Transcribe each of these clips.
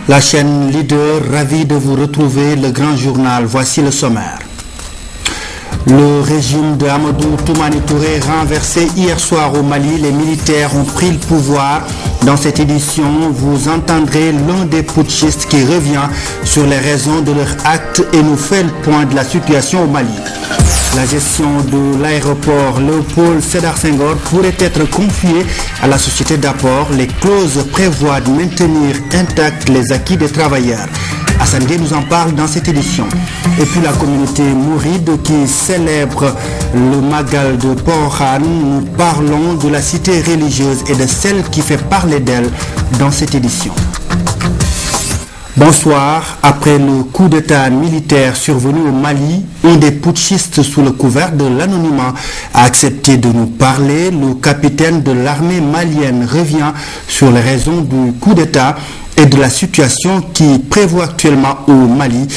La chaîne Leader, ravie de vous retrouver, le grand journal. Voici le sommaire. Le régime de Amadou Toumani Touré renversé hier soir au Mali. Les militaires ont pris le pouvoir. Dans cette édition, vous entendrez l'un des putschistes qui revient sur les raisons de leur acte et nous fait le point de la situation au Mali. La gestion de l'aéroport Léopold Sédar Senghor pourrait être confiée à la société d'apport. Les clauses prévoient de maintenir intacts les acquis des travailleurs. Hassan Gueye nous en parle dans cette édition. Et puis la communauté mouride qui célèbre le Magal de Porokhane. Nous parlons de la cité religieuse et de celle qui fait parler d'elle dans cette édition. Bonsoir. Après le coup d'état militaire survenu au Mali, un des putschistes sous le couvert de l'anonymat a accepté de nous parler. Le capitaine de l'armée malienne revient sur les raisons du coup d'état et de la situation qui prévaut actuellement au Mali.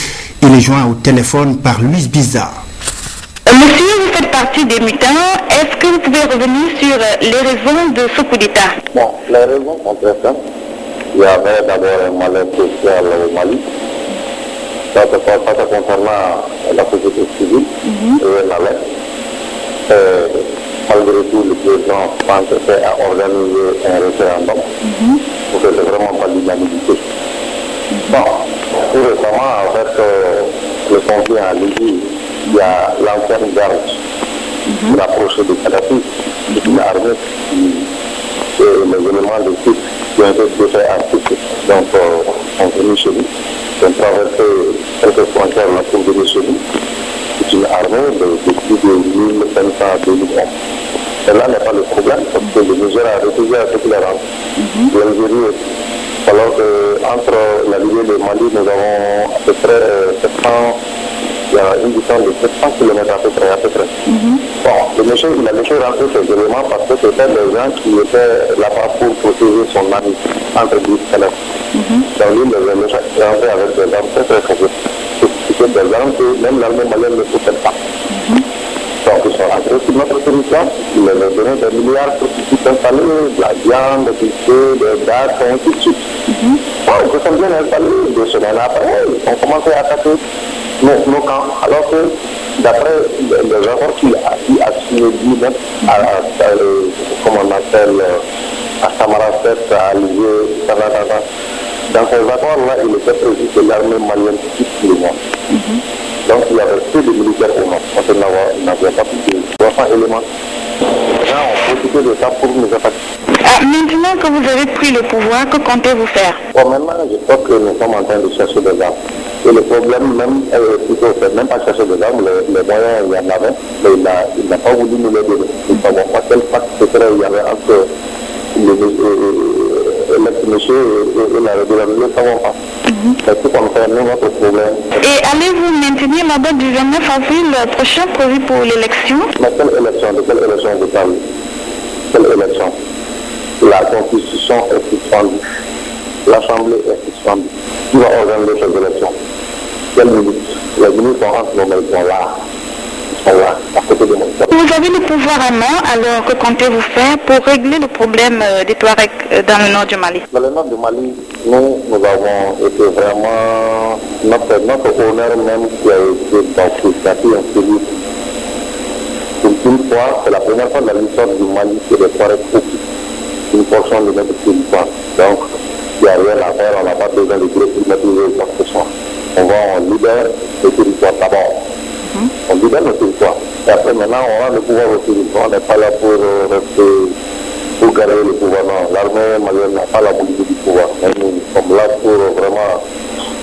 Il est joint au téléphone par Louise Bizarre. Monsieur, vous faites partie des mutins. Est-ce que vous pouvez revenir sur les raisons de ce coup d'état? Bon, les raisons sont très simples. Il y avait d'abord un malaise social au Mali. Ça concernant la société civile et la lettre. Malgré tout, le président pensait à organiser un référendum pour que c'est vraiment pas l'unanimité. Bon, tout récemment, avec le conflit en Libye, il y a l'ancienne garde qui rapprochait de Kadhafi, c'est une armée et les éléments de type qui ont été faits à Tiki. Donc, on est venu chez nous, on a traversé quelques frontières là pour venir chez nous. C'est une armée de plus de 1500 2000 hommes. Et là n'est pas le problème, parce que le Niger a refusé à toute la rente. L'Algérie, alors qu'entre la Libye et le Mali, nous avons à peu près 700, il y a une distance de 700 km à peu près. Bon, le monsieur, il a laissé rentrer ces éléments parce que c'était des gens qui étaient là-bas pour protéger son ami, entre guillemets. Donc lui, il les a laissé rentrer avec des armes très très fortes. C'est des armes que même l'armée malienne ne possède pas. Donc ils sont rentrés sur notre territoire, ils leur ont donné des milliards pour qu'ils puissent installer de la viande, des feux, des dates, et ainsi de suite. Bon, ils se sont bien installés, 2 semaines après, ils ont commencé à attaquer nos camps, alors que d'après les rapports qu'il a signé lui-même, comme on appelle, à Samarasset, à Alger, dans ces accords-là, il était prévu que l'armée malienne quitte le monde. Donc il y avait peu de militaires au nord, parce qu'il n'avait pas plus de 300 éléments. Les gens ont profité de ça pour nous attaquer. Maintenant que vous avez pris le pouvoir, que comptez-vous faire? Bon, maintenant, je crois que nous sommes en train de chercher des armes. Et le problème même, plutôt, c'est même pas chercher des armes, les moyens, il y en avait, mais il n'a pas voulu nous les donner. Nous ne savons pas quel pacte secret il y avait entre l'ex-monsieur et la régularité, nous ne savons pas. C'est tout comme ça, nous, notre problème. Et allez-vous maintenir la date du 29 avril prochain prévue pour l'élection? Mais quelle élection? De quelle élection vous parlez? Quelle élection? La Constitution est suspendue. L'Assemblée est suspendue. Qui va organiser ces élections? Quelle minute? Les ministres sont en ce moment, ils sont là. Ils sont là, à côté de moi. Vous avez le pouvoir en main, alors que comptez-vous faire pour régler le problème des Touaregs dans le nord du Mali? Dans le nord du Mali, nous avons été vraiment, notre honneur même qui a été baptisé en celui. Pour une fois, c'est la première fois dans l'histoire du Mali que les Touaregs occupent une portion de notre territoire. Donc, il n'y a rien à faire, on n'a pas besoin de privatiser quoi que ce soit. On libère le territoire d'abord. On libère le territoire. Et après, maintenant, on rend le pouvoir au territoire. On n'est pas là pour rester, pour garder le pouvoir. Non, l'armée malienne n'a pas la politique du pouvoir. Mais nous sommes là pour vraiment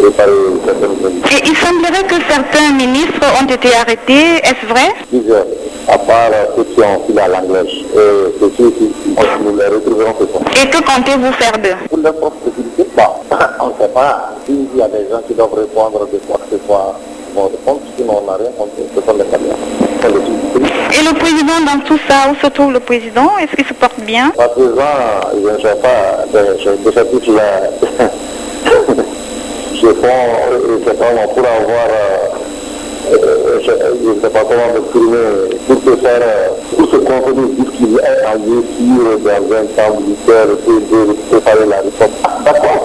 réparer certaines choses. Et il semblerait que certains ministres ont été arrêtés, est-ce vrai? Plusieurs, à part ceux qui ont filé à l'anglaise. Et ceux qui nous les retrouverons ce soir. Et que comptez-vous faire d'eux? Pour leur propre sécurité, on ne sait pas. S'il y a des gens qui doivent répondre de quoi que ce soit, on répond, sinon on n'a rien compris. Ce sont les camions. Et le président dans tout ça, où se trouve le président? Est-ce qu'il se porte bien? Le président, je ne sais pas, de ce titre-là, je sais pas, on pourra avoir, je ne sais pas comment m'exprimer, pour se convenir, dire qu'il est en lieu sûr dans un camp militaire, de préparer la réponse. D'accord.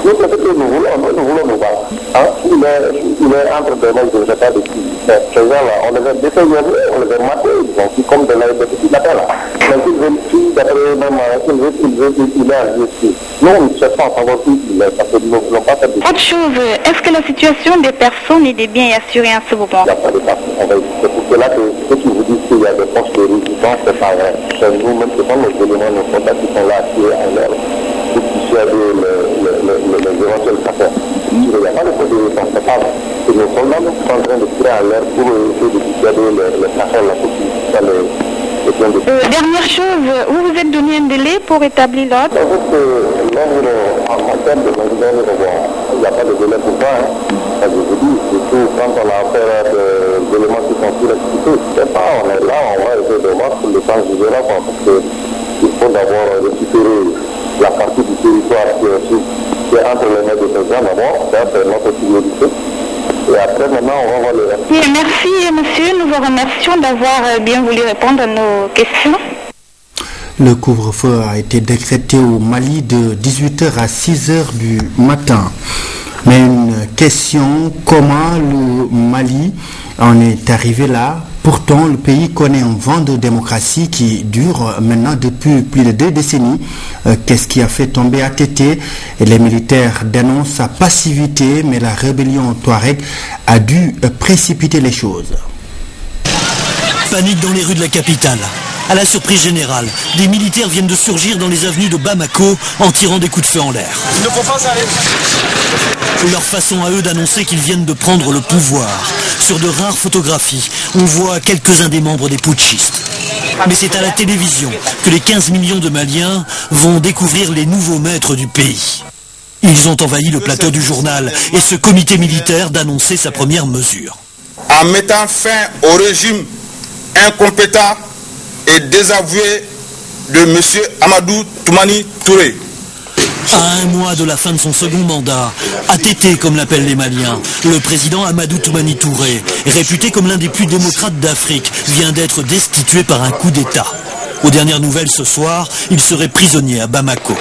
Nous, c'est ce que nous voulons nous battre. Hein? Il est entre des mains, je ne sais pas de qui. Ces gens-là, on les a défaignés, on les a matés, ils ont fait comme des petits lapins là. Mais s'ils veulent, d'après eux-mêmes, il est en justice. Nous, on ne cherche pas à savoir qui il est, parce que nous ne voulons pas faire de... Autre chose, est-ce que la situation des personnes et des biens est assurée en ce moment? Il n'y a pas de personne. C'est pour cela que ceux qui vous disent qu'il y a des postes de résistance, c'est pas vrai. C'est nous-mêmes, ce sont nos éléments, nos contacts qui sont là, assurés en l'air, pour dissuader les éventuels affaires. Il n'y a pas de poste de résistance, c'est pas vrai. Et nos soldats sont en train de tirer en l'air pour essayer de dissuader les affaires, la population, dernière chose, vous vous êtes donné un délai pour établir l'ordre? L'ordre en termes de l'ordre, il n'y a pas de délai pour ça. Je vous dis, surtout quand on a affaire à des éléments qui sont surexcités. C'est pas, on est là, on va essayer de voir pour le temps jugera, parce qu'il faut d'abord récupérer la partie du territoire qui est entre les mains de ces gens d'abord. Ça, c'est notre priorité. Et après, maintenant, on va voir le reste. Oui, merci, monsieur. Nous vous remercions d'avoir bien voulu répondre à nos questions. Le couvre-feu a été décrété au Mali de 18h à 6h du matin. Mais une question, comment le Mali en est arrivé là? Pourtant, le pays connaît un vent de démocratie qui dure maintenant depuis plus de 2 décennies. Qu'est-ce qui a fait tomber ATT? Et les militaires dénoncent sa passivité, mais la rébellion Touareg a dû précipiter les choses. Panique dans les rues de la capitale. À la surprise générale, des militaires viennent de surgir dans les avenues de Bamako en tirant des coups de feu en l'air. Il ne faut pas s'arrêter. Leur façon à eux d'annoncer qu'ils viennent de prendre le pouvoir. Sur de rares photographies, on voit quelques-uns des membres des putschistes. Mais c'est à la télévision que les 15 millions de Maliens vont découvrir les nouveaux maîtres du pays. Ils ont envahi le plateau du journal et ce comité militaire d'annoncer sa première mesure. En mettant fin au régime incompétent et désavoué de M. Amadou Toumani Touré. À un mois de la fin de son second mandat, ATT comme l'appellent les Maliens, le président Amadou Toumani Touré, réputé comme l'un des plus démocrates d'Afrique, vient d'être destitué par un coup d'État. Aux dernières nouvelles ce soir, il serait prisonnier à Bamako.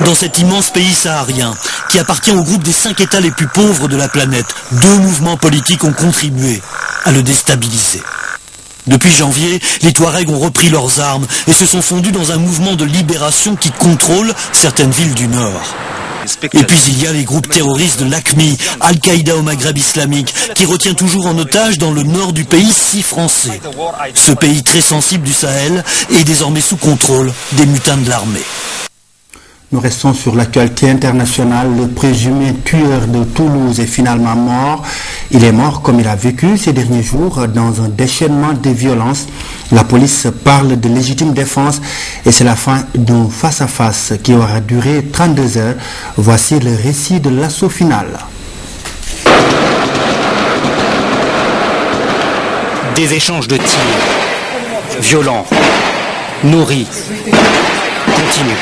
Dans cet immense pays saharien, qui appartient au groupe des 5 États les plus pauvres de la planète, 2 mouvements politiques ont contribué à le déstabiliser. Depuis janvier, les Touaregs ont repris leurs armes et se sont fondus dans un mouvement de libération qui contrôle certaines villes du Nord. Et puis il y a les groupes terroristes de l'AQMI, Al-Qaïda au Maghreb islamique, qui retient toujours en otage dans le nord du pays 6 Français. Ce pays très sensible du Sahel est désormais sous contrôle des mutins de l'armée. Nous restons sur l'actualité internationale. Le présumé tueur de Toulouse est finalement mort. Il est mort comme il a vécu ces derniers jours dans un déchaînement de violence. La police parle de légitime défense et c'est la fin d'un face-à-face qui aura duré 32 heures. Voici le récit de l'assaut final. Des échanges de tirs, violents, nourris, continus.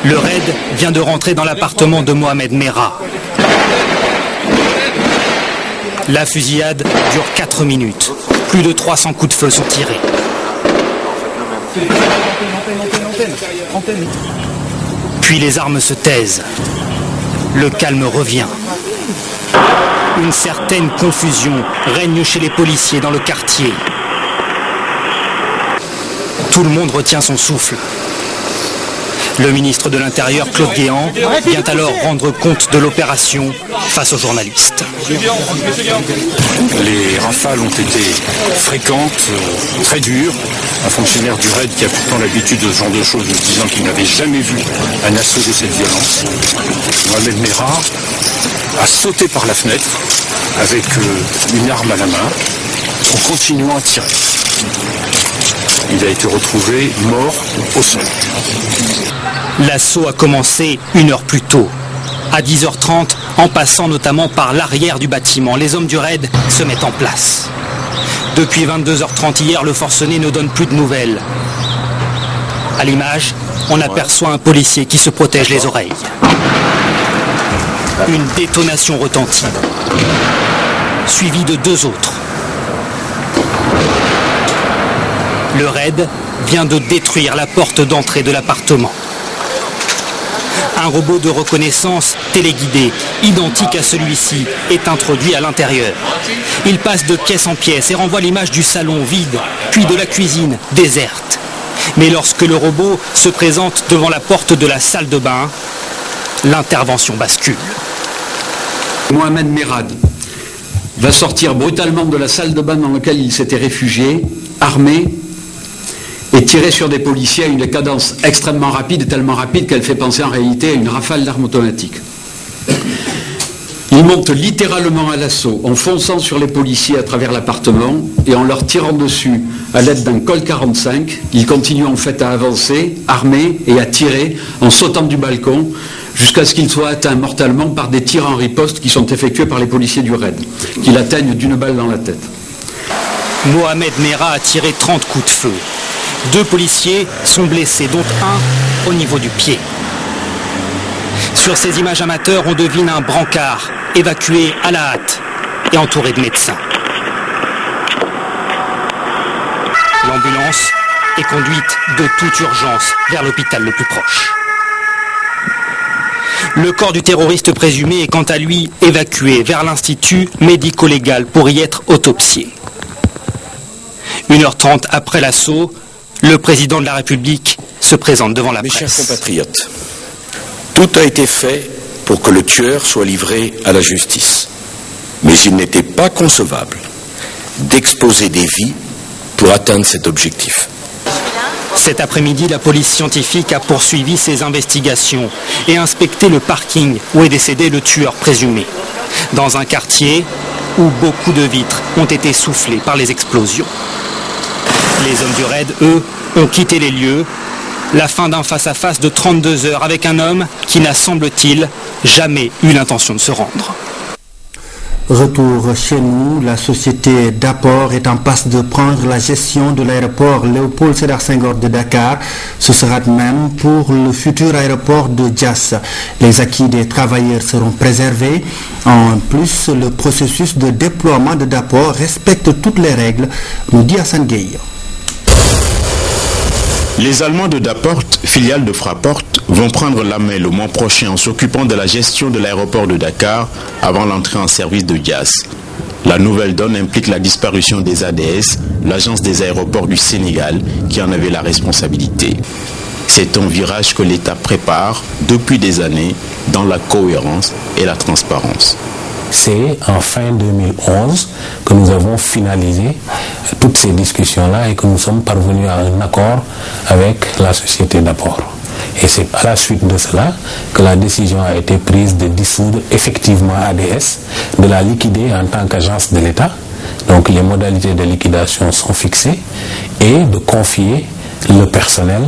Le raid vient de rentrer dans l'appartement de Mohamed Merah. La fusillade dure 4 minutes. Plus de 300 coups de feu sont tirés. Puis les armes se taisent. Le calme revient. Une certaine confusion règne chez les policiers dans le quartier. Tout le monde retient son souffle. Le ministre de l'Intérieur, Claude Guéant, vient alors rendre compte de l'opération face aux journalistes. Les rafales ont été fréquentes, très dures. Un fonctionnaire du RAID qui a pourtant l'habitude de ce genre de choses, nous disant qu'il n'avait jamais vu un assaut de cette violence. Mohamed Merah a sauté par la fenêtre avec une arme à la main en continuant à tirer. Il a été retrouvé mort au sol. L'assaut a commencé 1 heure plus tôt. À 10h30, en passant notamment par l'arrière du bâtiment, les hommes du raid se mettent en place. Depuis 22h30 hier, le forcené ne donne plus de nouvelles. À l'image, on aperçoit un policier qui se protège les oreilles. Une détonation retentit, suivie de 2 autres. Le raid vient de détruire la porte d'entrée de l'appartement. Un robot de reconnaissance téléguidé, identique à celui-ci, est introduit à l'intérieur. Il passe de pièce en pièce et renvoie l'image du salon vide, puis de la cuisine déserte. Mais lorsque le robot se présente devant la porte de la salle de bain, l'intervention bascule. Mohamed Merad va sortir brutalement de la salle de bain dans laquelle il s'était réfugié, armé, et tirer sur des policiers à une cadence extrêmement rapide, tellement rapide qu'elle fait penser en réalité à une rafale d'armes automatiques. Il monte littéralement à l'assaut en fonçant sur les policiers à travers l'appartement et en leur tirant dessus à l'aide d'un Colt 45. Il continue en fait à avancer, armé, et à tirer en sautant du balcon jusqu'à ce qu'il soit atteint mortellement par des tirs en riposte qui sont effectués par les policiers du RAID, qui l'atteignent d'une balle dans la tête. Mohamed Merah a tiré 30 coups de feu. 2 policiers sont blessés, dont un au niveau du pied. Sur ces images amateurs, on devine un brancard évacué à la hâte et entouré de médecins. L'ambulance est conduite de toute urgence vers l'hôpital le plus proche. Le corps du terroriste présumé est quant à lui évacué vers l'institut médico-légal pour y être autopsié. 1h30 après l'assaut, le président de la République se présente devant la presse. Mes chers compatriotes, tout a été fait pour que le tueur soit livré à la justice. Mais il n'était pas concevable d'exposer des vies pour atteindre cet objectif. Cet après-midi, la police scientifique a poursuivi ses investigations et inspecté le parking où est décédé le tueur présumé, dans un quartier où beaucoup de vitres ont été soufflées par les explosions. Les hommes du RAID, eux, ont quitté les lieux. La fin d'un face-à-face de 32 heures avec un homme qui n'a, semble-t-il, jamais eu l'intention de se rendre. Retour chez nous, la société Dapor est en passe de prendre la gestion de l'aéroport Léopold Sédar Senghor de Dakar. Ce sera de même pour le futur aéroport de Diass. Les acquis des travailleurs seront préservés. En plus, le processus de déploiement de Dapor respecte toutes les règles, nous dit Hassan Gueye. Les Allemands de Daport, filiale de Fraport, vont prendre la main le mois prochain en s'occupant de la gestion de l'aéroport de Dakar avant l'entrée en service de Diass. La nouvelle donne implique la disparition des ADS, l'agence des aéroports du Sénégal, qui en avait la responsabilité. C'est un virage que l'État prépare depuis des années dans la cohérence et la transparence. C'est en fin 2011 que nous avons finalisé toutes ces discussions-là et que nous sommes parvenus à un accord avec la société Dapor. Et c'est à la suite de cela que la décision a été prise de dissoudre effectivement ADS, de la liquider en tant qu'agence de l'État. Donc les modalités de liquidation sont fixées et de confier le personnel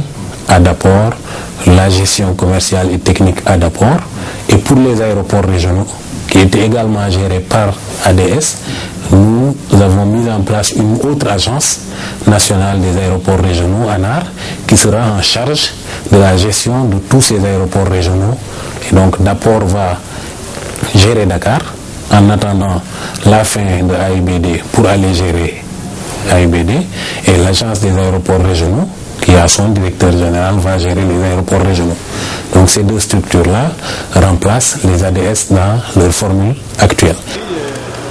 à Dapor, la gestion commerciale et technique à Dapor. Et pour les aéroports régionaux, qui étaient également gérés par ADS, nous avons mis en place une autre agence nationale des aéroports régionaux, ANAR, qui sera en charge de la gestion de tous ces aéroports régionaux. Et donc Dapor va gérer Dakar en attendant la fin de AIBD pour aller gérer AIBD, et l'agence des aéroports régionaux, qui a son directeur général, va gérer les aéroports régionaux. Donc ces deux structures-là remplacent les ADS dans leur formule actuelle.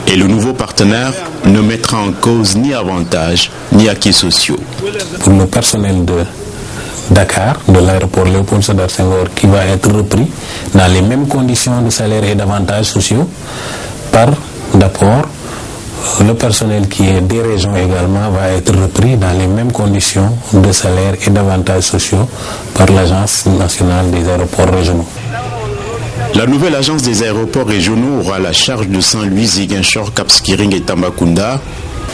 Et le nouveau partenaire ne mettra en cause ni avantages ni acquis sociaux. Pour le personnel de Dakar, de l'aéroport Léopold Sédar Senghor, qui va être repris dans les mêmes conditions de salaire et d'avantages sociaux par Dapor, le personnel qui est des régions également va être repris dans les mêmes conditions de salaire et d'avantages sociaux par l'Agence nationale des aéroports régionaux. La nouvelle agence des aéroports régionaux aura la charge de Saint-Louis, Ziguinchor, Cap Skirring et Tambacounda.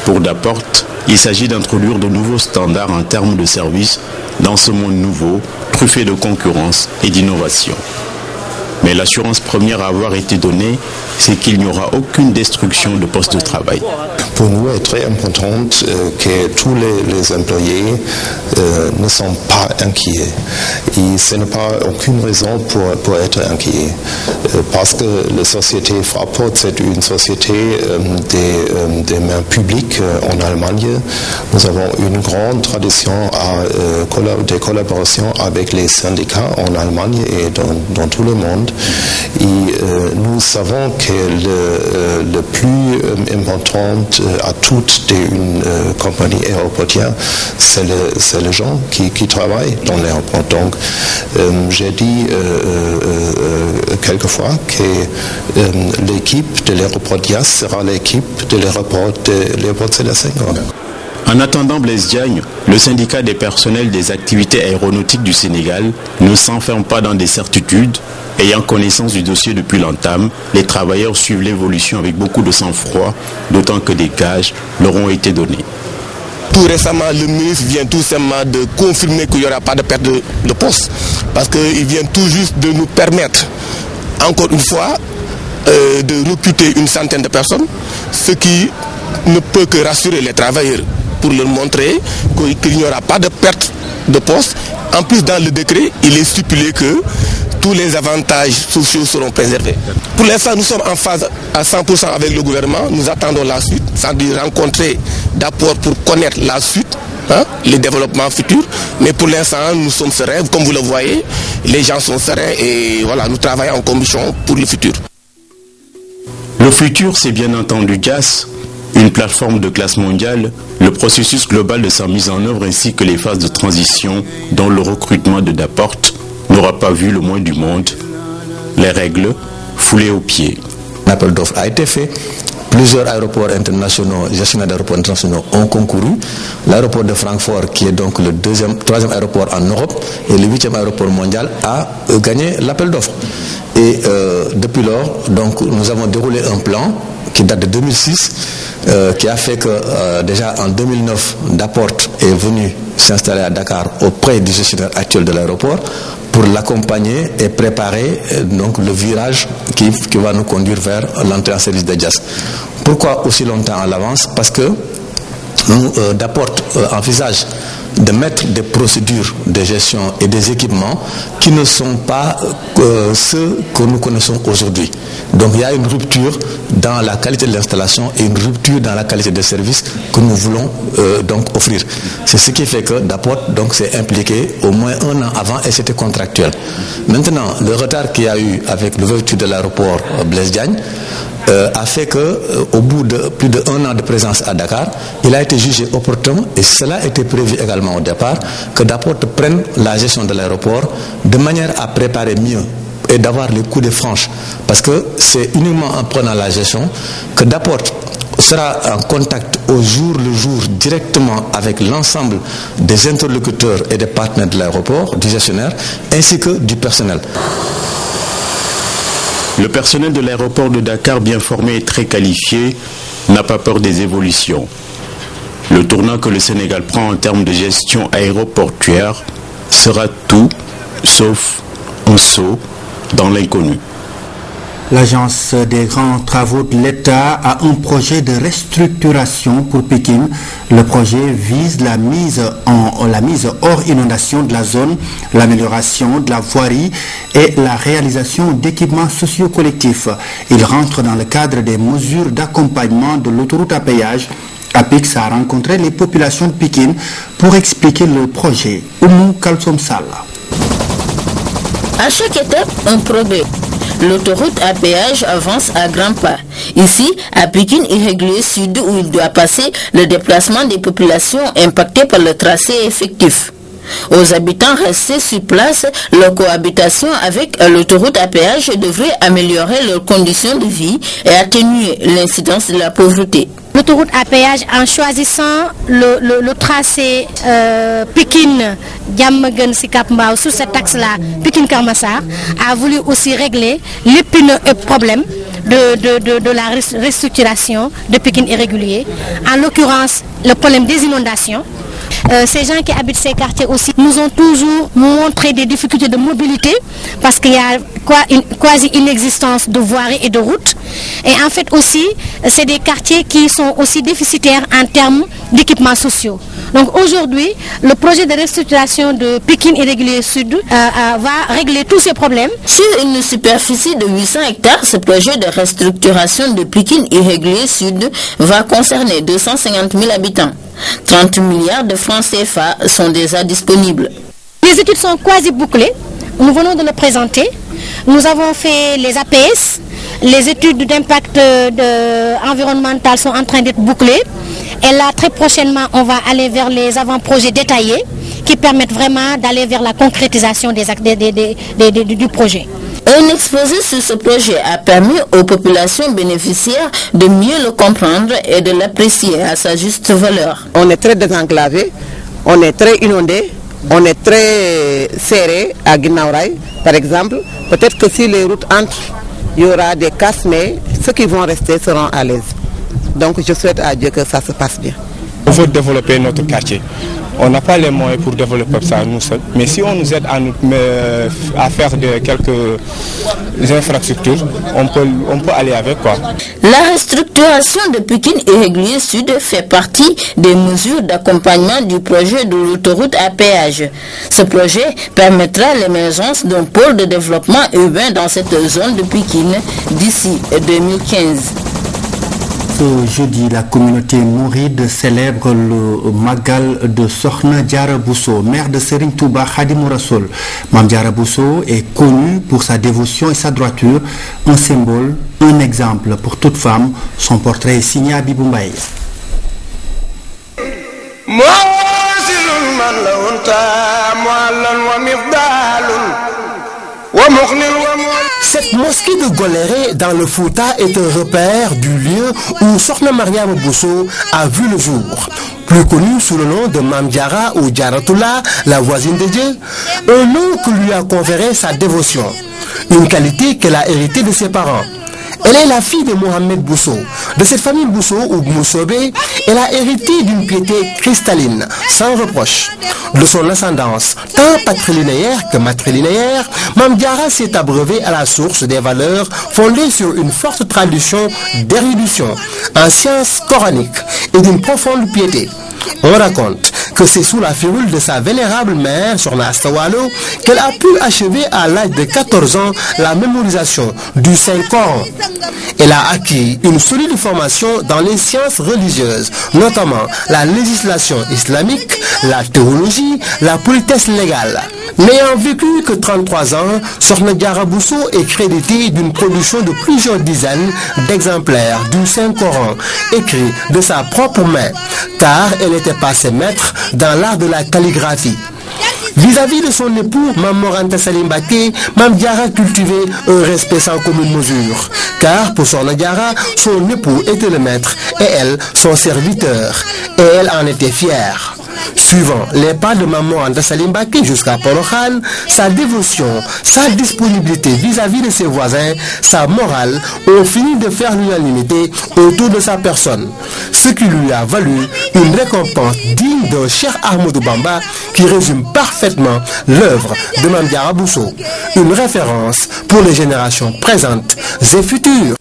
Pour Daport, il s'agit d'introduire de nouveaux standards en termes de services dans ce monde nouveau, truffé de concurrence et d'innovation. Mais l'assurance première à avoir été donnée c'est qu'il n'y aura aucune destruction de postes de travail. Pour nous, il est très important que tous les employés ne sont pas inquiets. Et ce n'est pas aucune raison pour être inquiet. Parce que la société Fraport, c'est une société des mains publiques en Allemagne. Nous avons une grande tradition de collaboration avec les syndicats en Allemagne et dans tout le monde. Et nous savons que le plus important à toute une compagnie aéroportière, c'est les gens qui travaillent dans l'aéroport. Donc, j'ai dit quelquefois que l'équipe de l'aéroport Dias sera l'équipe de l'aéroport Sédar Senghor. En attendant Blaise Diagne, le syndicat des personnels des activités aéronautiques du Sénégal ne s'enferme pas dans des certitudes. Ayant connaissance du dossier depuis l'entame, les travailleurs suivent l'évolution avec beaucoup de sang-froid, d'autant que des gages leur ont été donnés. Tout récemment, le ministre vient tout simplement de confirmer qu'il n'y aura pas de perte de poste, parce qu'il vient tout juste de nous permettre, encore une fois, de recruter une centaine de personnes, ce qui ne peut que rassurer les travailleurs pour leur montrer qu'il n'y aura pas de perte de poste. En plus, dans le décret, il est stipulé que tous les avantages sociaux seront préservés. Pour l'instant, nous sommes en phase à 100% avec le gouvernement. Nous attendons la suite, c'est-à-dire rencontrer d'abord pour connaître la suite, les développements futurs. Mais pour l'instant, nous sommes sereins. Comme vous le voyez, les gens sont sereins et voilà, nous travaillons en commission pour le futur. Le futur, c'est bien entendu GAS, une plateforme de classe mondiale, le processus global de sa mise en œuvre ainsi que les phases de transition dont le recrutement de Daport n'aura pas vu le moins du monde, les règles foulées aux pieds. L'appel d'offres a été fait. Plusieurs aéroports internationaux, gestionnaires d'aéroports internationaux ont concouru. L'aéroport de Francfort, qui est donc le troisième aéroport en Europe et le 8e aéroport mondial, a gagné l'appel d'offres. Et depuis lors, donc, nous avons déroulé un plan qui date de 2006, qui a fait que déjà en 2009, Daport est venu s'installer à Dakar auprès du gestionnaire actuel de l'aéroport pour l'accompagner et préparer donc le virage qui va nous conduire vers l'entrée en service de Dias. Pourquoi aussi longtemps à l'avance? Parce que Daport envisage de mettre des procédures de gestion et des équipements qui ne sont pas ceux que nous connaissons aujourd'hui. Donc il y a une rupture dans la qualité de l'installation et une rupture dans la qualité de service que nous voulons donc offrir. C'est ce qui fait que Daport donc s'est impliqué au moins un an avant et c'était contractuel. Maintenant, le retard qu'il y a eu avec l'ouverture de l'aéroport Blaise Diagne a fait qu'au bout de plus d'1 an de présence à Dakar, il a été jugé opportun, et cela était prévu également au départ, que Daport prenne la gestion de l'aéroport de manière à préparer mieux et d'avoir les coups de franche. Parce que c'est uniquement en prenant la gestion que Daport sera en contact au jour le jour directement avec l'ensemble des interlocuteurs et des partenaires de l'aéroport, du gestionnaire, ainsi que du personnel. Le personnel de l'aéroport de Dakar, bien formé et très qualifié, n'a pas peur des évolutions. Le tournant que le Sénégal prend en termes de gestion aéroportuaire sera tout sauf un saut dans l'inconnu. L'agence des grands travaux de l'État a un projet de restructuration pour Pékin. Le projet vise la mise hors inondation de la zone, l'amélioration de la voirie et la réalisation d'équipements socio-collectifs. Il rentre dans le cadre des mesures d'accompagnement de l'autoroute à péage. APIX a rencontré les populations de Pékin pour expliquer le projet. Oumou Kalsom Sala. À chaque étape, un progrès. L'autoroute à péage avance à grands pas. Ici, à Pékin irrégulier sud, où il doit passer le déplacement des populations impactées par le tracé effectif. Aux habitants restés sur place, leur cohabitation avec l'autoroute à péage devrait améliorer leurs conditions de vie et atténuer l'incidence de la pauvreté. L'autoroute à péage, en choisissant le tracé Pékin-Diamaguène-Sicap Mbao sur cet axe-là, Pékin-Kermassar, a voulu aussi régler l'épineux problème de la restructuration de Pékin irrégulier, en l'occurrence le problème des inondations. Ces gens qui habitent ces quartiers aussi nous ont toujours montré des difficultés de mobilité parce qu'il y a une quasi-inexistence de voirie et de routes. Et en fait aussi, c'est des quartiers qui sont aussi déficitaires en termes d'équipements sociaux. Donc aujourd'hui, le projet de restructuration de Pikine Irrégulier Sud va régler tous ces problèmes. Sur une superficie de 800 hectares, ce projet de restructuration de Pikine Irrégulier Sud va concerner 250 000 habitants. 30 milliards de francs CFA sont déjà disponibles. Les études sont quasi bouclées. Nous venons de le présenter. Nous avons fait les APS. Les études d'impact environnemental sont en train d'être bouclées. Et là, très prochainement, on va aller vers les avant-projets détaillés qui permettent vraiment d'aller vers la concrétisation du projet. Un exposé sur ce projet a permis aux populations bénéficiaires de mieux le comprendre et de l'apprécier à sa juste valeur. On est très désenclavé, on est très inondé, on est très serré à Guinaouraï, par exemple. Peut-être que si les routes entrent, il y aura des casses, mais ceux qui vont rester seront à l'aise. Donc je souhaite à Dieu que ça se passe bien. Il faut développer notre quartier. On n'a pas les moyens pour développer ça nous seuls, mais si on nous aide à faire quelques infrastructures, on peut aller avec quoi. La restructuration de Pikine Irrégulier Sud fait partie des mesures d'accompagnement du projet de l'autoroute à péage. Ce projet permettra l'émergence d'un pôle de développement urbain dans cette zone de Pikine d'ici 2015. Ce jeudi, la communauté mouride célèbre le Magal de Sokhna Diarra Bousso, mère de Serigne Touba Khadimou Rassoul. Mame Diarra Bousso est connue pour sa dévotion et sa droiture, un symbole, un exemple pour toute femme. Son portrait est signé à Abibou Mbaye. Cette mosquée de Goléré dans le Fouta est un repère du lieu où Sokhna Mariama Bousso a vu le jour. Plus connue sous le nom de Mame Diarra ou Diaratoula, la voisine de Dieu, un nom que lui a conféré sa dévotion, une qualité qu'elle a héritée de ses parents. Elle est la fille de Mohamed Bousso. De cette famille Bousso ou Moussobé, elle a hérité d'une piété cristalline, sans reproche. De son ascendance, tant patrilinéaire que matrilinéaire, Mame Diarra s'est abreuvée à la source des valeurs fondées sur une forte tradition d'érudition, en sciences coraniques et d'une profonde piété. On raconte que c'est sous la férule de sa vénérable mère, Sokhna Asta Walo, qu'elle a pu achever à l'âge de 14 ans la mémorisation du Saint-Coran. Elle a acquis une solide formation dans les sciences religieuses, notamment la législation islamique, la théologie, la politesse légale. N'ayant vécu que 33 ans, Sokhna Diarra Bousso est créditée d'une production de plusieurs dizaines d'exemplaires du Saint-Coran, écrit de sa propre main, car elle était passée maître dans l'art de la calligraphie. Vis-à-vis de son époux, Mame Mor Anta Sali Mbacké, Mame Diarra cultivait un respect sans commune mesure, car pour Sokhna Diarra, son époux était le maître et elle, son serviteur, et elle en était fière. Suivant les pas de Mame Mor Anta Sali Mbacké jusqu'à Porokhane, sa dévotion, sa disponibilité vis-à-vis de ses voisins, sa morale ont fini de faire l'unanimité autour de sa personne, ce qui lui a valu une récompense digne d'un Cheikh Ahmadou Bamba qui résume parfaitement l'œuvre de Mame Diarra Bousso, une référence pour les générations présentes et futures.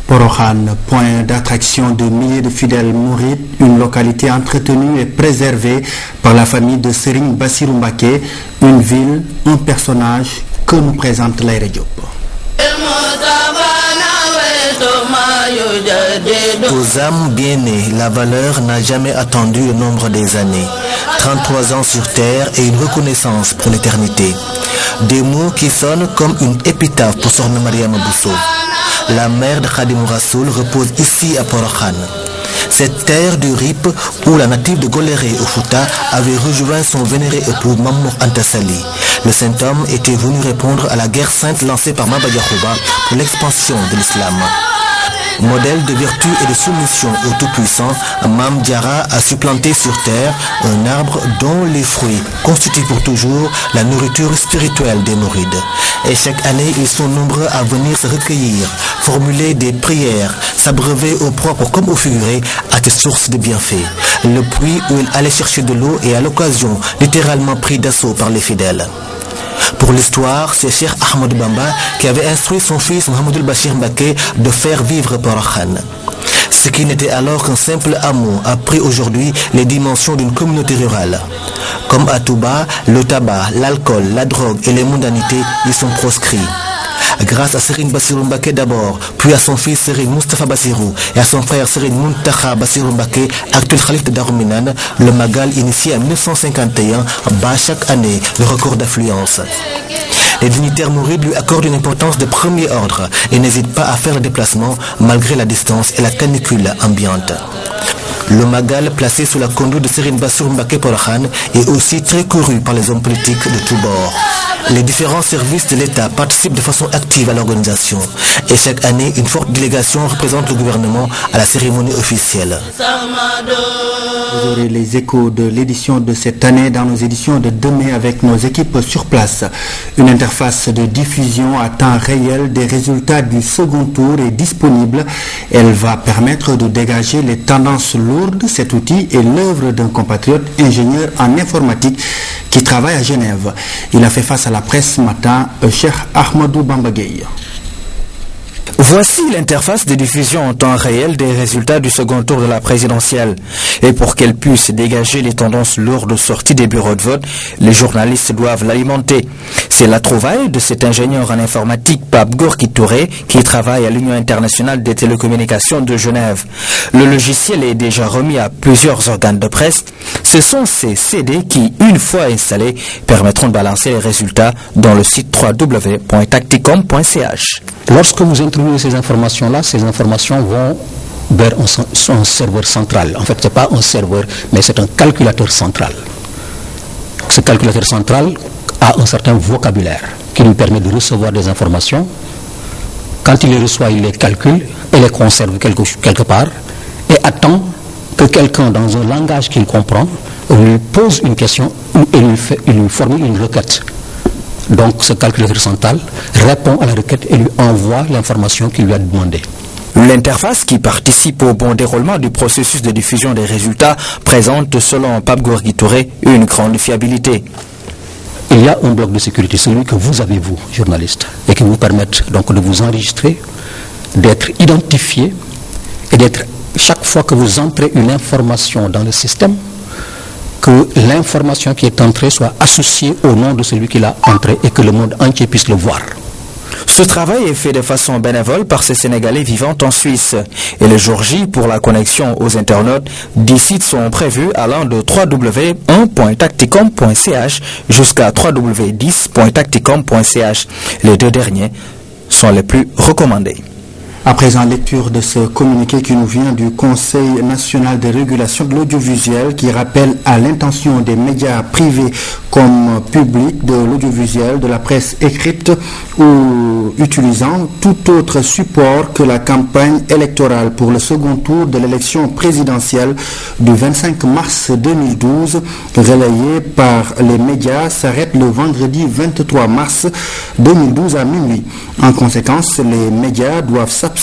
Porokhane, point d'attraction de milliers de fidèles mourides, une localité entretenue et préservée par la famille de Serigne Bassirou Mbacké, une ville, un personnage que nous présente Laïra Diop. Aux âmes bien nées, la valeur n'a jamais attendu le nombre des années. 33 ans sur terre et une reconnaissance pour l'éternité. Des mots qui sonnent comme une épitaphe pour Sokhna Mariama Bousso. La mère de Khadimou Rassoul repose ici à Porokhane. Cette terre du RIP où la native de Goléré au Fouta avait rejoint son vénéré époux Mame Mor Anta Sali. Le saint homme était venu répondre à la guerre sainte lancée par Maba Diakhouba pour l'expansion de l'islam. Modèle de vertu et de soumission au Tout-Puissant, Mame Diarra a supplanté sur terre un arbre dont les fruits constituent pour toujours la nourriture spirituelle des mourides. Et chaque année, ils sont nombreux à venir se recueillir, formuler des prières, s'abreuver au propre comme au figuré à cette source de bienfaits. Le puits où ils allaient chercher de l'eau est à l'occasion littéralement pris d'assaut par les fidèles. Pour l'histoire, c'est Cheikh Ahmadou Bamba qui avait instruit son fils Mohamedou Bachir Mbacké de faire vivre Porokhane. Ce qui n'était alors qu'un simple hameau a pris aujourd'hui les dimensions d'une communauté rurale. Comme à Touba, le tabac, l'alcool, la drogue et les mondanités y sont proscrits. Grâce à Serigne Bassirou Mbacké d'abord, puis à son fils Serigne Moustapha Bassirou et à son frère Serigne Mountakha Bassirou Mbacké, actuel khalife de Darou Minane, le Magal initié en 1951 bat chaque année le record d'affluence. Les dignitaires mourides lui accordent une importance de premier ordre et n'hésitent pas à faire le déplacement malgré la distance et la canicule ambiante. Le Magal, placé sous la conduite de Serigne Bassirou Mbacké Porokhane, est aussi très couru par les hommes politiques de tous bords. Les différents services de l'État participent de façon active à l'organisation et chaque année, une forte délégation représente le gouvernement à la cérémonie officielle. Vous aurez les échos de l'édition de cette année dans nos éditions de demain avec nos équipes sur place. Une interface de diffusion à temps réel des résultats du second tour est disponible. Elle va permettre de dégager les tendances lourdes. Cet outil est l'œuvre d'un compatriote ingénieur en informatique qui travaille à Genève. Il a fait face à la presse ce matin, Cheikh Ahmadou Bamba Gueye. Voici l'interface de diffusion en temps réel des résultats du second tour de la présidentielle. Et pour qu'elle puisse dégager les tendances lourdes sorties des bureaux de vote, les journalistes doivent l'alimenter. C'est la trouvaille de cet ingénieur en informatique, Pape Gorgui Touré, qui travaille à l'Union internationale des télécommunications de Genève. Le logiciel est déjà remis à plusieurs organes de presse. Ce sont ces CD qui, une fois installés, permettront de balancer les résultats dans le site www.tacticom.ch. Lorsque vous introduisez ces informations-là, ces informations vont vers un serveur central. En fait, ce n'est pas un serveur, mais c'est un calculateur central. Ce calculateur central a un certain vocabulaire qui lui permet de recevoir des informations. Quand il les reçoit, il les calcule et les conserve quelque part et attend que quelqu'un, dans un langage qu'il comprend, lui pose une question et lui formule une requête. Donc ce calculateur central répond à la requête et lui envoie l'information qu'il lui a demandée. L'interface qui participe au bon déroulement du processus de diffusion des résultats présente, selon Pape Gorgui Touré, une grande fiabilité. Il y a un bloc de sécurité, celui que vous avez, vous, journaliste, et qui vous permettent donc de vous enregistrer, d'être identifié et d'être, chaque fois que vous entrez une information dans le système, que l'information qui est entrée soit associée au nom de celui qui l'a entrée et que le monde entier puisse le voir. Ce travail est fait de façon bénévole par ces Sénégalais vivant en Suisse. Et le jour J, pour la connexion aux internautes, 10 sites sont prévus allant de www.1.tacticom.ch jusqu'à www.10.tacticom.ch. Les deux derniers sont les plus recommandés. À présent, lecture de ce communiqué qui nous vient du Conseil national de régulation de l'audiovisuel qui rappelle à l'intention des médias privés comme publics de l'audiovisuel, de la presse écrite ou utilisant tout autre support que la campagne électorale pour le second tour de l'élection présidentielle du 25 mars 2012, relayée par les médias, s'arrête le vendredi 23 mars 2012 à minuit. En conséquence, les médias doivent s'abstenir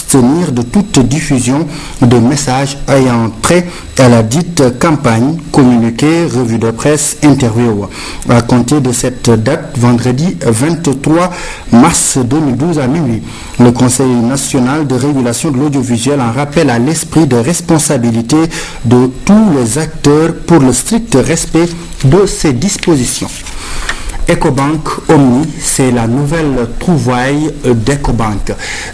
de toute diffusion de messages ayant trait à la dite campagne, communiqué, revue de presse, interview. À compter de cette date, vendredi 23 mars 2012 à minuit, le Conseil national de régulation de l'audiovisuel en rappelle à l'esprit de responsabilité de tous les acteurs pour le strict respect de ces dispositions. Ecobank Omni, c'est la nouvelle trouvaille d'Ecobank.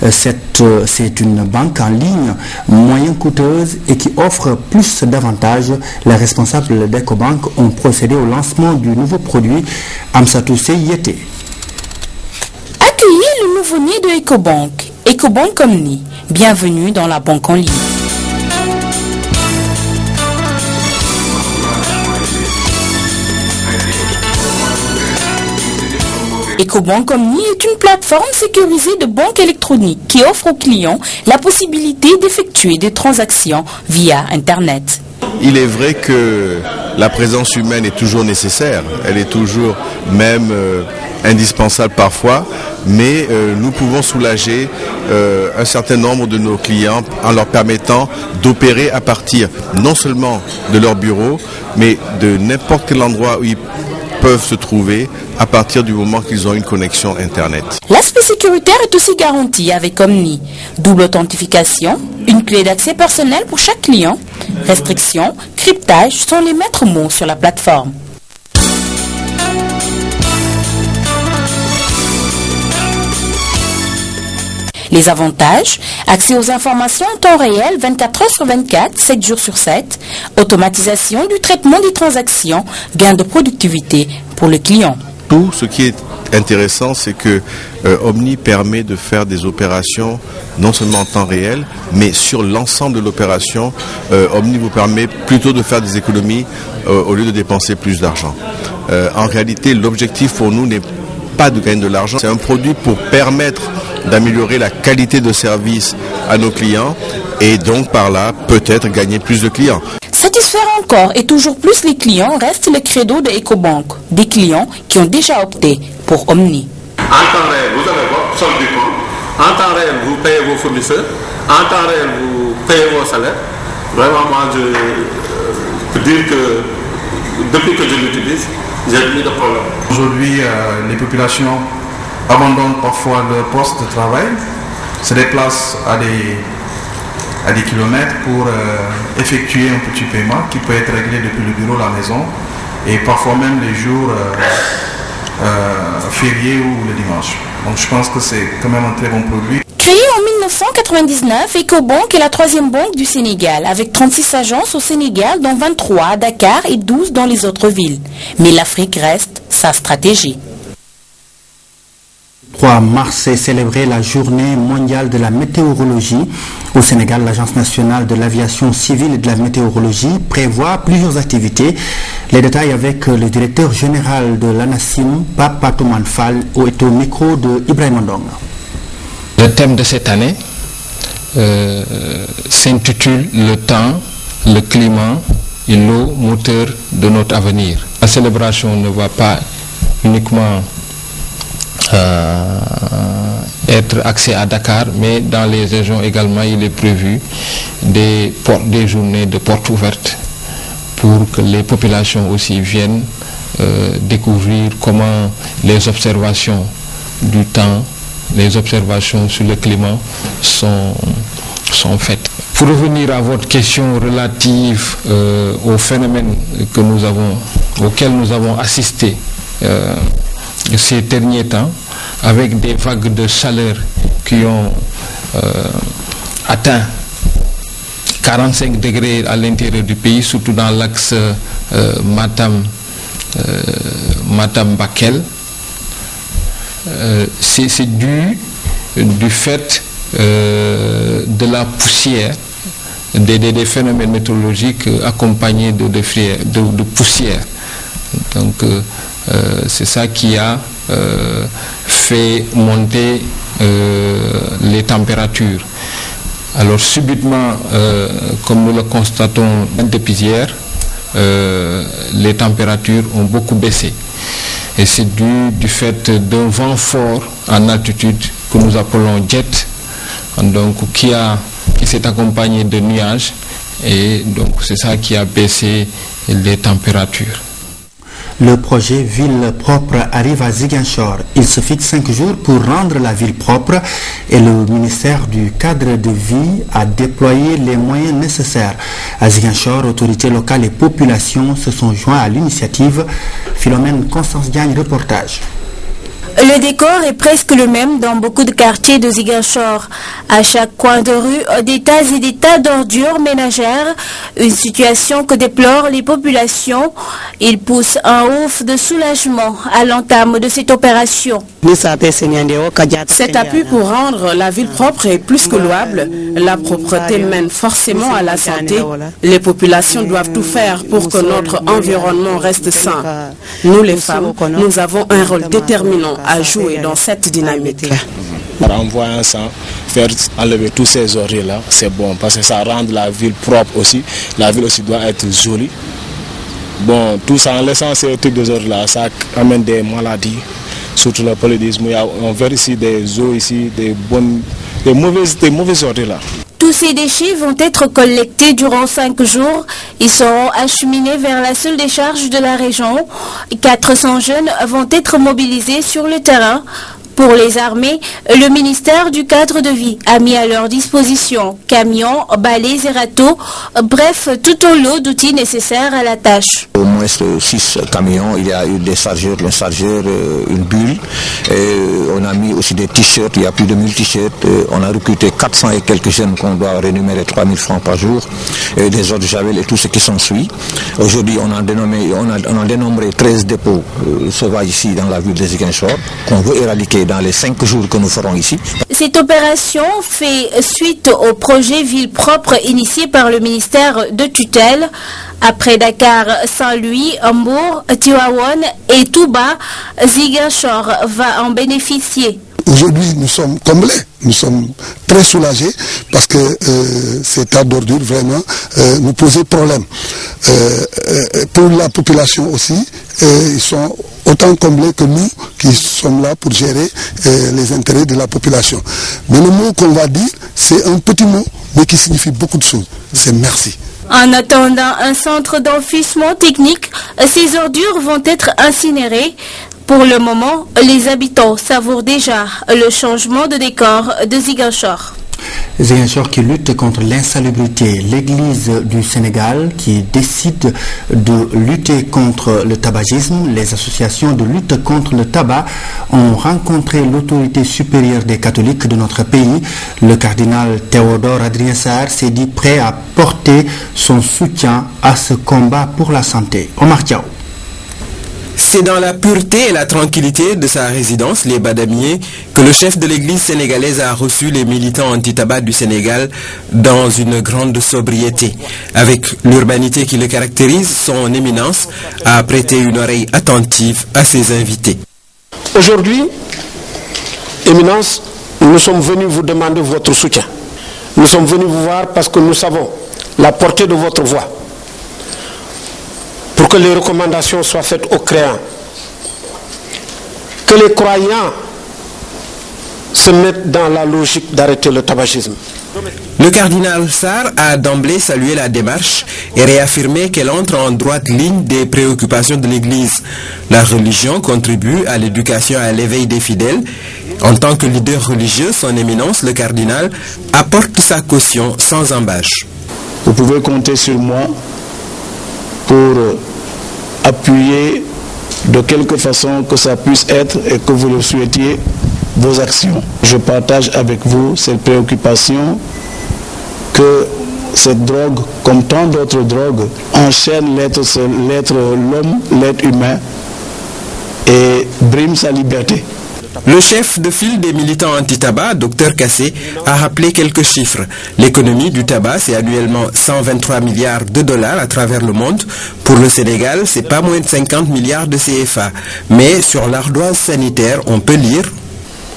C'est une banque en ligne moyen coûteuse et qui offre plus d'avantages. Les responsables d'Ecobank ont procédé au lancement du nouveau produit Amsatou Seyete. Accueillez le nouveau-né de Ecobank, Ecobank Omni. Bienvenue dans la banque en ligne. Ecobank Omni est une plateforme sécurisée de banque électronique qui offre aux clients la possibilité d'effectuer des transactions via Internet. Il est vrai que la présence humaine est toujours nécessaire, elle est toujours même indispensable parfois, mais nous pouvons soulager un certain nombre de nos clients en leur permettant d'opérer à partir non seulement de leur bureau, mais de n'importe quel endroit où ils peuvent se trouver à partir du moment qu'ils ont une connexion Internet. L'aspect sécuritaire est aussi garanti avec Omni. Double authentification, une clé d'accès personnel pour chaque client, restrictions, cryptage sont les maîtres mots sur la plateforme. Les avantages, accès aux informations en temps réel 24 heures sur 24, 7 jours sur 7, automatisation du traitement des transactions, gain de productivité pour le client. Tout ce qui est intéressant, c'est que Omni permet de faire des opérations non seulement en temps réel, mais sur l'ensemble de l'opération. Omni vous permet plutôt de faire des économies au lieu de dépenser plus d'argent. En réalité, l'objectif pour nous n'est pas de gagner de l'argent, c'est un produit pour permettre d'améliorer la qualité de service à nos clients et donc par là peut-être gagner plus de clients. Satisfaire encore et toujours plus les clients reste le credo de Ecobank, des clients qui ont déjà opté pour Omni. En temps réel, vous avez votre solde du compte. En temps réel, vous payez vos fournisseurs. En temps réel, vous payez vos salaires. Vraiment, moi, je peux dire que depuis que je l'utilise, j'ai plus de problème. Aujourd'hui, les populations abandonnent parfois leur poste de travail, se déplacent à des kilomètres pour effectuer un petit paiement qui peut être réglé depuis le bureau, la maison, et parfois même les jours fériés ou le dimanche. Donc je pense que c'est quand même un très bon produit. Créé en 1999, Ecobank est la troisième banque du Sénégal, avec 36 agences au Sénégal, dont 23 à Dakar et 12 dans les autres villes. Mais l'Afrique reste sa stratégie. 3 mars est célébrée la journée mondiale de la météorologie. Au Sénégal, l'Agence nationale de l'aviation civile et de la météorologie prévoit plusieurs activités. Les détails avec le directeur général de l'ANACIM, Pape Patoumane Fall, est au micro de Ibrahim Ndong. Le thème de cette année s'intitule « Le temps, le climat et l'eau, moteur de notre avenir ». La célébration ne va pas uniquement être axé à Dakar, mais dans les régions également il est prévu des journées de portes ouvertes pour que les populations aussi viennent découvrir comment les observations du temps, les observations sur le climat sont faites. Pour revenir à votre question relative au phénomène auquel nous avons assisté ces derniers temps, avec des vagues de chaleur qui ont atteint 45 degrés à l'intérieur du pays, surtout dans l'axe Matam-Bakel. C'est du fait de la poussière, des phénomènes météorologiques accompagnés de poussière. Donc c'est ça qui a fait monter les températures. Alors subitement, comme nous le constatons depuis hier, les températures ont beaucoup baissé. Et c'est du fait d'un vent fort en altitude que nous appelons jet, donc qui s'est accompagné de nuages, et donc c'est ça qui a baissé les températures. Le projet Ville propre arrive à Ziguinchor. Il se fixe 5 jours pour rendre la ville propre et le ministère du cadre de vie a déployé les moyens nécessaires. À Ziguinchor, autorités locales et populations se sont joints à l'initiative. Philomène Constance Diagne, reportage. Le décor est presque le même dans beaucoup de quartiers de Ziguinchor. À chaque coin de rue, des tas et des tas d'ordures ménagères, une situation que déplorent les populations. Ils poussent un ouf de soulagement à l'entame de cette opération. Cet appui pour rendre la ville propre est plus que louable. La propreté mène forcément à la santé. Les populations doivent tout faire pour que notre environnement reste sain. Nous les femmes, nous avons un rôle déterminant à jouer dans cette dynamique. En voyant ça, faire enlever tous ces ordures-là, c'est bon parce que ça rend la ville propre aussi. La ville aussi doit être jolie. Bon, tout ça en laissant ces trucs de ordures-là, ça amène des maladies. surtout le paludisme. On verra ici des eaux, ici, des mauvaises ordures là. Tous ces déchets vont être collectés durant 5 jours. Ils seront acheminés vers la seule décharge de la région. 400 jeunes vont être mobilisés sur le terrain. Pour les armées, le ministère du cadre de vie a mis à leur disposition camions, balais et râteaux, bref, tout un lot d'outils nécessaires à la tâche. Au moins 6 camions, il y a eu des chargeurs, un chargeur, une bulle. On a mis aussi des t-shirts, il y a plus de 1000 t-shirts. On a recruté 400 et quelques jeunes qu'on doit rémunérer 3000 francs par jour. Des eaux de javel et tout ce qui s'ensuit. Aujourd'hui, on a dénombré 13 dépôts sauvages ici dans la ville de Ziguinchor qu'on veut éradiquer dans les 5 jours que nous ferons ici. Cette opération fait suite au projet Ville propre initié par le ministère de tutelle. Après Dakar, Saint-Louis, Hambourg, Tivaouane et Touba, Ziguinchor va en bénéficier. Aujourd'hui, nous sommes comblés, nous sommes très soulagés parce que ces tas d'ordures vraiment nous posaient problème. Pour la population aussi, ils sont autant comblés que nous qui sommes là pour gérer les intérêts de la population. Mais le mot qu'on va dire, c'est un petit mot, mais qui signifie beaucoup de choses. C'est merci. En attendant un centre d'enfouissement technique, ces ordures vont être incinérées. Pour le moment, les habitants savourent déjà le changement de décor de Ziguinchor. Ziguinchor qui lutte contre l'insalubrité. L'Église du Sénégal qui décide de lutter contre le tabagisme. Les associations de lutte contre le tabac ont rencontré l'autorité supérieure des catholiques de notre pays. Le cardinal Théodore Adrien Sarr s'est dit prêt à porter son soutien à ce combat pour la santé. Omar Diaw. C'est dans la pureté et la tranquillité de sa résidence, les Badamiers, que le chef de l'église sénégalaise a reçu les militants anti-tabac du Sénégal dans une grande sobriété. Avec l'urbanité qui le caractérise, son éminence a prêté une oreille attentive à ses invités. Aujourd'hui, Éminence, nous sommes venus vous demander votre soutien. Nous sommes venus vous voir parce que nous savons la portée de votre voix. Pour que les recommandations soient faites aux créants, que les croyants se mettent dans la logique d'arrêter le tabagisme. Le cardinal Sarr a d'emblée salué la démarche et réaffirmé qu'elle entre en droite ligne des préoccupations de l'Église. La religion contribue à l'éducation et à l'éveil des fidèles. En tant que leader religieux, son éminence, le cardinal, apporte sa caution sans embâche. Vous pouvez compter sur moi pour appuyer de quelque façon que ça puisse être et que vous le souhaitiez vos actions. Je partage avec vous cette préoccupation que cette drogue, comme tant d'autres drogues, enchaîne l'homme, l'être humain et brime sa liberté. Le chef de file des militants anti-tabac, Dr Kassé, a rappelé quelques chiffres. L'économie du tabac, c'est annuellement 123 milliards de dollars à travers le monde. Pour le Sénégal, c'est pas moins de 50 milliards de CFA. Mais sur l'ardoise sanitaire, on peut lire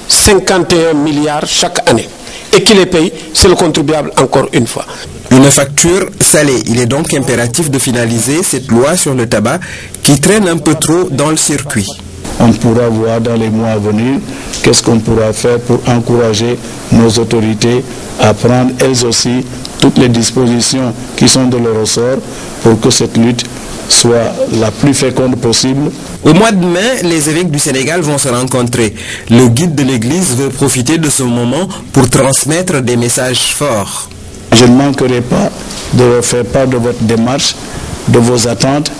51 milliards chaque année. Et qui les paye? C'est le contribuable encore une fois. Une facture salée. Il est donc impératif de finaliser cette loi sur le tabac qui traîne un peu trop dans le circuit. On pourra voir dans les mois à venir qu'est-ce qu'on pourra faire pour encourager nos autorités à prendre elles aussi toutes les dispositions qui sont de leur ressort pour que cette lutte soit la plus féconde possible. Au mois de mai, les évêques du Sénégal vont se rencontrer. Le guide de l'Église veut profiter de ce moment pour transmettre des messages forts. Je ne manquerai pas de faire part de votre démarche, de vos attentes,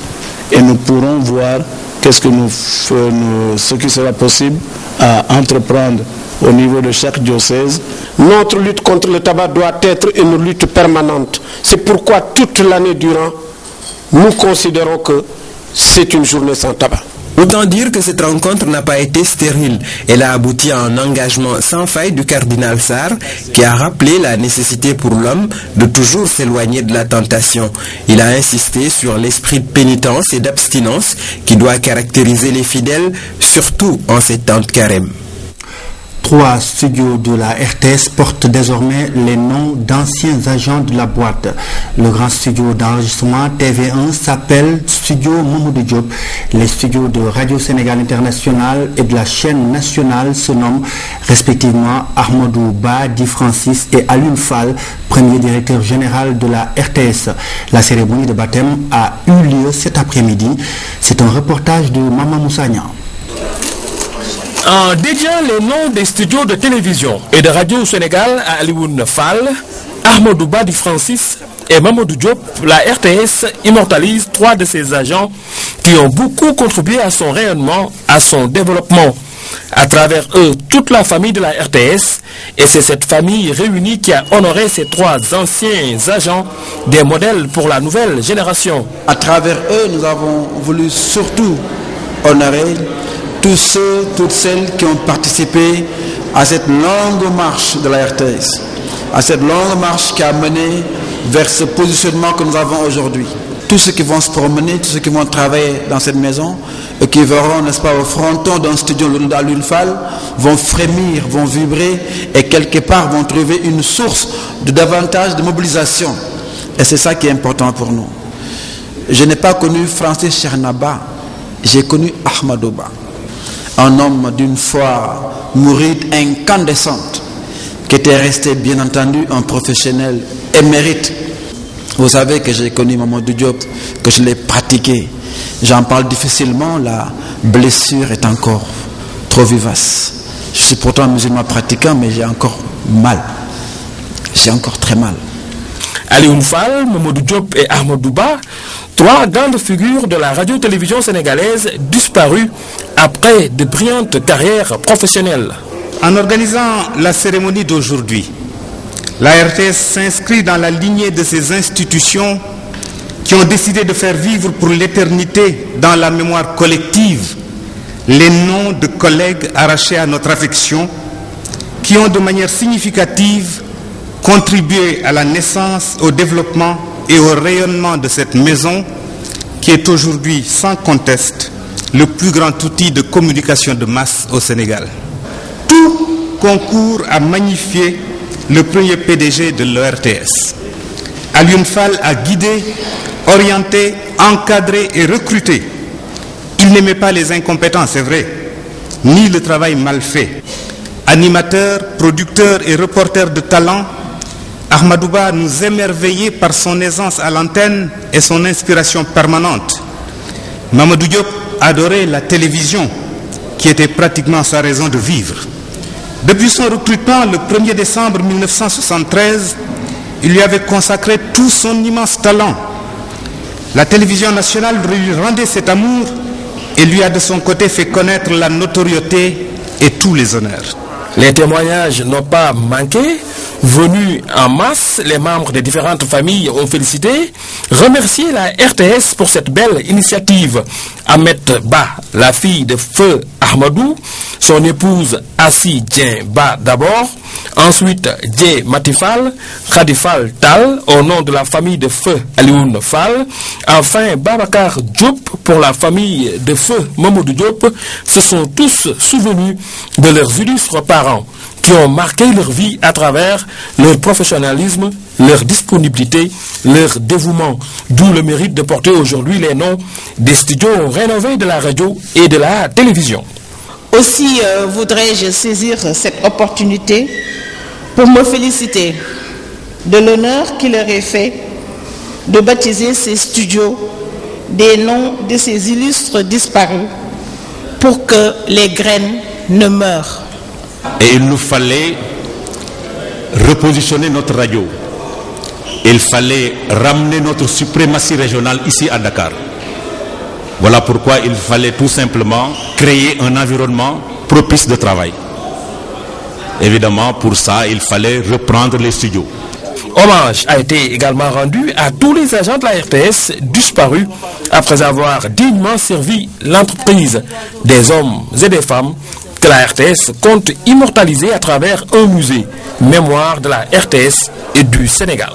et nous pourrons voir ce qui sera possible à entreprendre au niveau de chaque diocèse. Notre lutte contre le tabac doit être une lutte permanente. C'est pourquoi toute l'année durant, nous considérons que c'est une journée sans tabac. Autant dire que cette rencontre n'a pas été stérile. Elle a abouti à un engagement sans faille du cardinal Sarr qui a rappelé la nécessité pour l'homme de toujours s'éloigner de la tentation. Il a insisté sur l'esprit de pénitence et d'abstinence qui doit caractériser les fidèles, surtout en ces temps de carême. 3 studios de la RTS portent désormais les noms d'anciens agents de la boîte. Le grand studio d'enregistrement TV1 s'appelle Studio studios Mamadou Diop. Les studios de Radio Sénégal International et de la chaîne nationale se nomment respectivement Ahmadou Ba, Di Francis et Alioune Fall, premier directeur général de la RTS. La cérémonie de baptême a eu lieu cet après-midi. C'est un reportage de Mama Moussagna. En dédiant les noms des studios de télévision et de Radio Sénégal à Alioune Fall, Ahmadou Ba, Di Francis et Mamadou Diop, la RTS immortalise 3 de ses agents qui ont beaucoup contribué à son rayonnement, à son développement. À travers eux, toute la famille de la RTS, et c'est cette famille réunie qui a honoré ces 3 anciens agents, des modèles pour la nouvelle génération. À travers eux, nous avons voulu surtout honorer tous ceux, toutes celles qui ont participé à cette longue marche de la RTS, à cette longue marche qui a mené vers ce positionnement que nous avons aujourd'hui. Tous ceux qui vont se promener, tous ceux qui vont travailler dans cette maison et qui verront, n'est-ce pas, au fronton d'un studio d'Alioune Fall, vont frémir, vont vibrer et quelque part vont trouver une source de davantage de mobilisation. Et c'est ça qui est important pour nous. Je n'ai pas connu Francis Chernaba, j'ai connu Ahmadou Ba, un homme d'une foi mouride incandescente, qui était resté bien entendu un professionnel émérite. Vous savez que j'ai connu Mamadou Diop, que je l'ai pratiqué. J'en parle difficilement, la blessure est encore trop vivace. Je suis pourtant musulman pratiquant, mais j'ai encore mal. J'ai encore très mal. Alioune Fall, Mamadou Diop et Ahmadou Ba, 3 grandes figures de la radio-télévision sénégalaise disparues après de brillantes carrières professionnelles. En organisant la cérémonie d'aujourd'hui, la RTS s'inscrit dans la lignée de ces institutions qui ont décidé de faire vivre pour l'éternité dans la mémoire collective les noms de collègues arrachés à notre affection qui ont de manière significative contribué à la naissance, au développement et au rayonnement de cette maison qui est aujourd'hui sans conteste le plus grand outil de communication de masse au Sénégal. Tout concourt à magnifier le premier PDG de l'ERTS. Alioune Fall a guidé, orienté, encadré et recruté. Il n'aimait pas les incompétents, c'est vrai, ni le travail mal fait. Animateur, producteur et reporter de talent, Ahmadou Ba nous émerveillait par son aisance à l'antenne et son inspiration permanente. Mamadou Diop adorait la télévision, qui était pratiquement sa raison de vivre. Depuis son recrutement le 1er décembre 1973, il lui avait consacré tout son immense talent. La télévision nationale lui rendait cet amour et lui a de son côté fait connaître la notoriété et tous les honneurs. Les témoignages n'ont pas manqué. Venus en masse, les membres des différentes familles ont félicité, remercié la RTS pour cette belle initiative. Ahmed Ba, la fille de Feu Ahmadou, son épouse Assi Dien Ba d'abord, ensuite Dje Matifal, Khadifal Tal au nom de la famille de Feu Alioune Fall, enfin Babacar Diop pour la famille de Feu Mamadou Diop, se sont tous souvenus de leurs illustres parents qui ont marqué leur vie à travers leur professionnalisme, leur disponibilité, leur dévouement. D'où le mérite de porter aujourd'hui les noms des studios rénovés de la radio et de la télévision. Aussi voudrais-je saisir cette opportunité pour me féliciter de l'honneur qui leur est fait de baptiser ces studios des noms de ces illustres disparus pour que les graines ne meurent. Et il nous fallait repositionner notre radio. Il fallait ramener notre suprématie régionale ici à Dakar. Voilà pourquoi il fallait tout simplement créer un environnement propice de travail. Évidemment, pour ça, il fallait reprendre les studios. Hommage a été également rendu à tous les agents de la RTS disparus après avoir dignement servi l'entreprise, des hommes et des femmes que la RTS compte immortaliser à travers un musée, mémoire de la RTS et du Sénégal.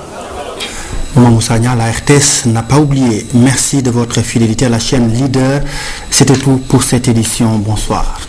Moussagna, la RTS n'a pas oublié. Merci de votre fidélité à la chaîne Leader. C'était tout pour cette édition. Bonsoir.